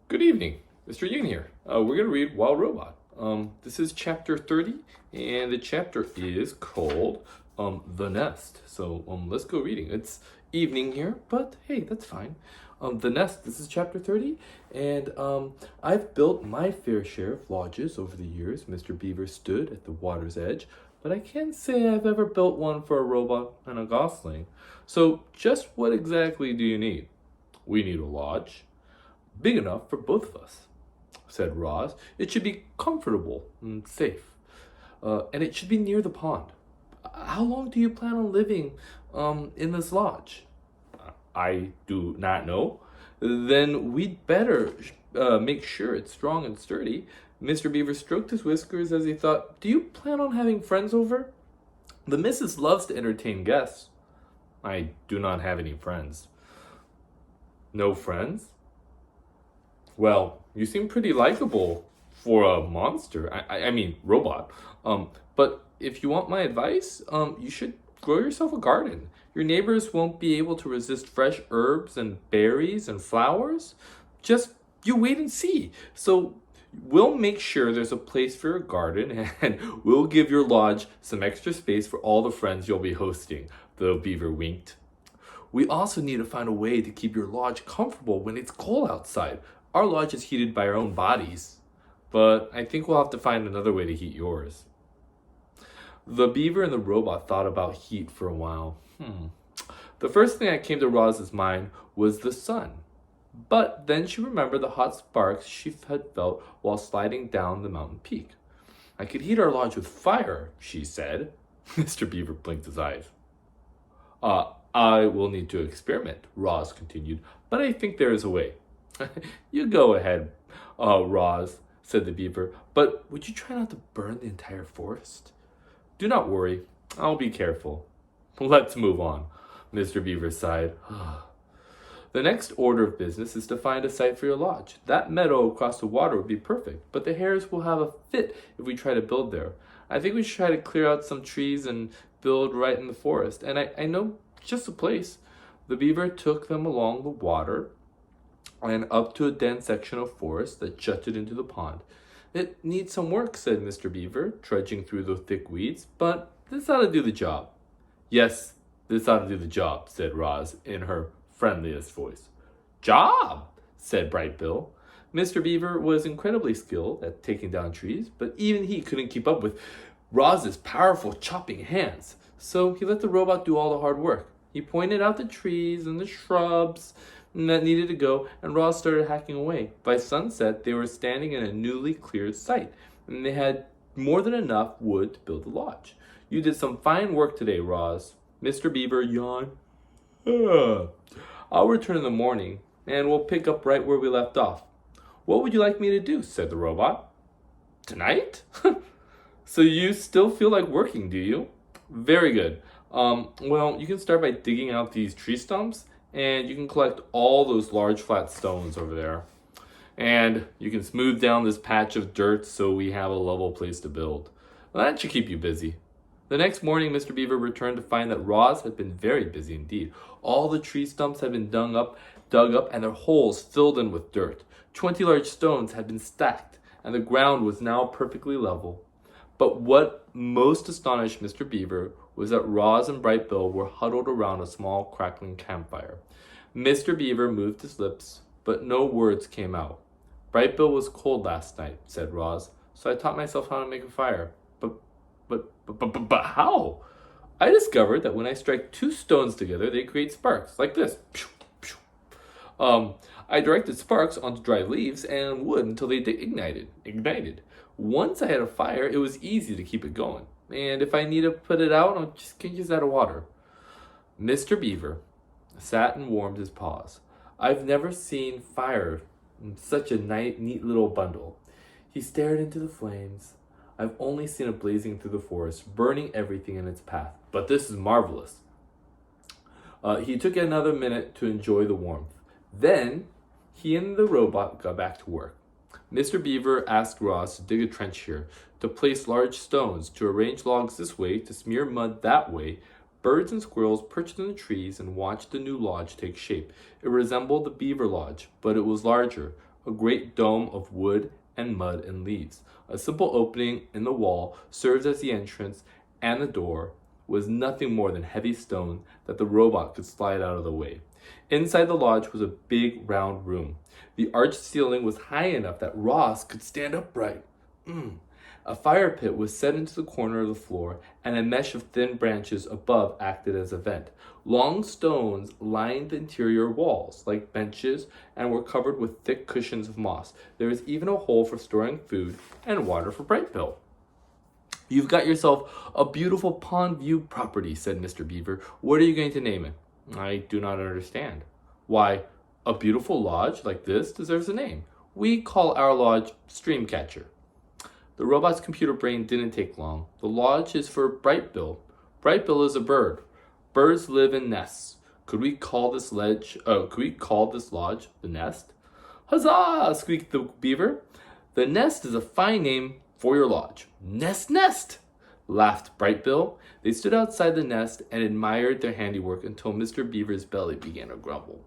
Good evening, Mr. Yoon here. We're going to read Wild Robot. This is chapter 30, and the chapter is called The Nest. So let's go reading. It's evening here, but hey, that's fine. The Nest, this is chapter 30, and I've built my fair share of lodges over the years. Mr. Beaver stood at the water's edge, but I can't say I've ever built one for a robot and a gosling. So just what exactly do you need? We need a lodge. Big enough for both of us, said Roz. It should be comfortable and safe. And it should be near the pond. How long do you plan on living in this lodge? I do not know. Then we'd better make sure it's strong and sturdy. Mr. Beaver stroked his whiskers as he thought, do you plan on having friends over? The missus loves to entertain guests. I do not have any friends. No friends? Well, you seem pretty likable for a monster. I mean, robot. But if you want my advice, you should grow yourself a garden. Your neighbors won't be able to resist fresh herbs and berries and flowers. Just you wait and see. So we'll make sure there's a place for your garden, and we'll give your lodge some extra space for all the friends you'll be hosting. The beaver winked. We also need to find a way to keep your lodge comfortable when it's cold outside. Our lodge is heated by our own bodies, but I think we'll have to find another way to heat yours. The beaver and the robot thought about heat for a while. The first thing that came to Roz's mind was the sun. But then she remembered the hot sparks she had felt while sliding down the mountain peak. I could heat our lodge with fire, she said. Mr. Beaver blinked his eyes. I will need to experiment, Roz continued, but I think there is a way. You go ahead, Roz, said the beaver, but would you try not to burn the entire forest? Do not worry, I'll be careful. Let's move on, Mr. Beaver sighed. The next order of business is to find a site for your lodge. That meadow across the water would be perfect, but the hares will have a fit if we try to build there. I think we should try to clear out some trees and build right in the forest, and I know just a place. The beaver took them along the water and up to a dense section of forest that jutted into the pond. It needs some work, said Mr. Beaver, trudging through the thick weeds, but this ought to do the job. Yes, this ought to do the job, said Roz in her friendliest voice. Job, said Bright Bill. Mr. Beaver was incredibly skilled at taking down trees, but even he couldn't keep up with Roz's powerful chopping hands, so he let the robot do all the hard work. He pointed out the trees and the shrubs that needed to go, and Roz started hacking away. By sunset, they were standing in a newly cleared site, and they had more than enough wood to build a lodge. You did some fine work today, Roz. Mr. Beaver yawned. I'll return in the morning, and we'll pick up right where we left off. What would you like me to do? Said the robot. Tonight? So you still feel like working, do you? Very good. Well, you can start by digging out these tree stumps, and you can collect all those large flat stones over there. And you can smooth down this patch of dirt so we have a level place to build. Well, that should keep you busy. The next morning, Mr. Beaver returned to find that Roz had been very busy indeed. All the tree stumps had been dug up, and their holes filled in with dirt. 20 large stones had been stacked, and the ground was now perfectly level. But what most astonished Mr. Beaver was that Roz and Bright Bill were huddled around a small crackling campfire. Mr. Beaver moved his lips, but no words came out. Bright Bill was cold last night, said Roz, so I taught myself how to make a fire. But how? I discovered that when I strike two stones together, they create sparks, like this. I directed sparks onto dry leaves and wood until they ignited. Once I had a fire, it was easy to keep it going. And if I need to put it out, I'll just add water. Mr. Beaver sat and warmed his paws. I've never seen fire in such a neat little bundle. He stared into the flames. I've only seen it blazing through the forest, burning everything in its path. But this is marvelous. He took another minute to enjoy the warmth. Then he and the robot got back to work. Mr. Beaver asked Roz to dig a trench here, to place large stones, to arrange logs this way, to smear mud that way. Birds and squirrels perched in the trees and watched the new lodge take shape. It resembled the beaver lodge, but it was larger. a great dome of wood and mud and leaves. A simple opening in the wall served as the entrance, and the door was nothing more than heavy stone that the robot could slide out of the way. Inside the lodge was a big round room. The arched ceiling was high enough that Ross could stand upright. A fire pit was set into the corner of the floor, and a mesh of thin branches above acted as a vent. Long stones lined the interior walls, like benches, and were covered with thick cushions of moss. There was even a hole for storing food and water for Brightbill. "You've got yourself a beautiful pond view property," said Mr. Beaver. "What are you going to name it?" "I do not understand." "Why, a beautiful lodge like this deserves a name. We call our lodge Streamcatcher." The robot's computer brain didn't take long. "The lodge is for Brightbill. Brightbill is a bird. Birds live in nests. Could we call this lodge the nest?" "Huzzah!" squeaked the beaver. "The nest is a fine name for your lodge." "Nest, nest!" laughed Brightbill. They stood outside the nest and admired their handiwork until Mr. Beaver's belly began to grumble.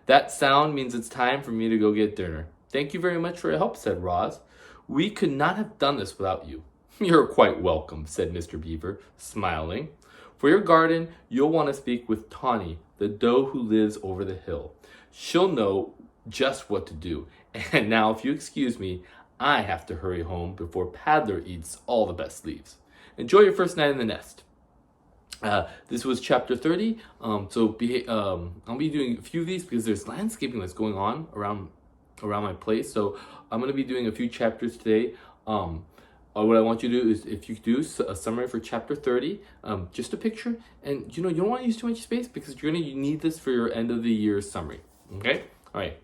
"That sound means it's time for me to go get dinner." "Thank you very much for your help," said Roz. "We could not have done this without you." "You're quite welcome," said Mr. Beaver, smiling. "For your garden, you'll want to speak with Tawny, the doe who lives over the hill. She'll know just what to do. And now, if you excuse me, I have to hurry home before Paddler eats all the best leaves. Enjoy your first night in the nest." This was chapter 30. I'll be doing a few of these because there's landscaping that's going on around my place. So I'm going to be doing a few chapters today. What I want you to do is, if you do a summary for chapter 30, just a picture, and you don't want to use too much space because you're going to need this for your end of the year summary. Okay? All right.